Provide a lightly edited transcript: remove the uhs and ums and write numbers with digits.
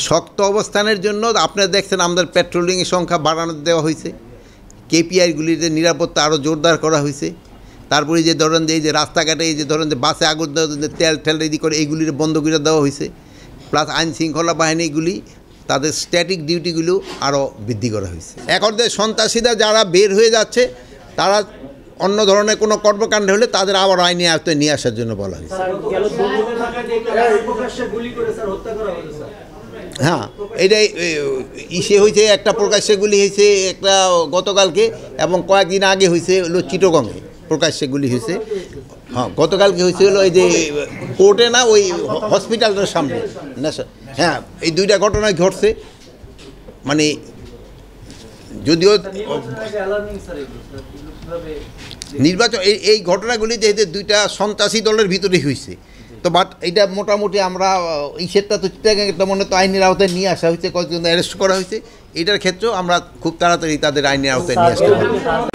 শক্ত অবস্থানের জন্য আপনারা দেখছেন আমাদের পেট্রোলিংয়ের সংখ্যা বাড়ানো দেওয়া হয়েছে, কেপিআইগুলিতে নিরাপত্তা আরও জোরদার করা হয়েছে। তারপরে যে ধরেন যে এই যে রাস্তাঘাটে এই যে ধরেন যে বাসে আগুন তেল ঠেল রেডি করে এইগুলির বন্ধ করে দেওয়া হয়েছে। প্লাস আইন শৃঙ্খলা বাহিনীগুলি তাদের স্ট্যাটিক ডিউটিগুলো আরও বৃদ্ধি করা হয়েছে। এখন যে সন্ত্রাসীরা যারা বের হয়ে যাচ্ছে তারা অন্য ধরনের কোনো কর্মকাণ্ড হলে তাদের আবার আইনি আয়ত্তে নিয়ে আসার জন্য বলা হয়েছে। হ্যাঁ, এটাই ইসে হয়েছে, একটা প্রকাশ্যে গুলি হয়েছে একটা গতকালকে, এবং কয়েকদিন আগে হয়েছে হলো চিটগংয়ে প্রকাশ্যে গুলি হয়েছে। হ্যাঁ, গতকালকে হয়েছে হলো এই যে কোর্টে না, ওই হসপিটালটার সামনে। হ্যাঁ, এই দুইটা ঘটনায় ঘটছে। মানে যদিও নির্বাচন এই ঘটনাগুলি যেহেতু দুইটা সন্ত্রাসী দলের ভিতরে হয়েছে, তো বাট এটা মোটামুটি আমরা ইসেরটা তো চিটাগাংটা মনে তো আইনের আওতায় নিয়ে আসা হয়েছে, কয়েকজন অ্যারেস্ট করা হয়েছে। এটার ক্ষেত্রেও আমরা খুব তাড়াতাড়ি তাদের আইনের আওতায় নিয়ে আসতে পারবো।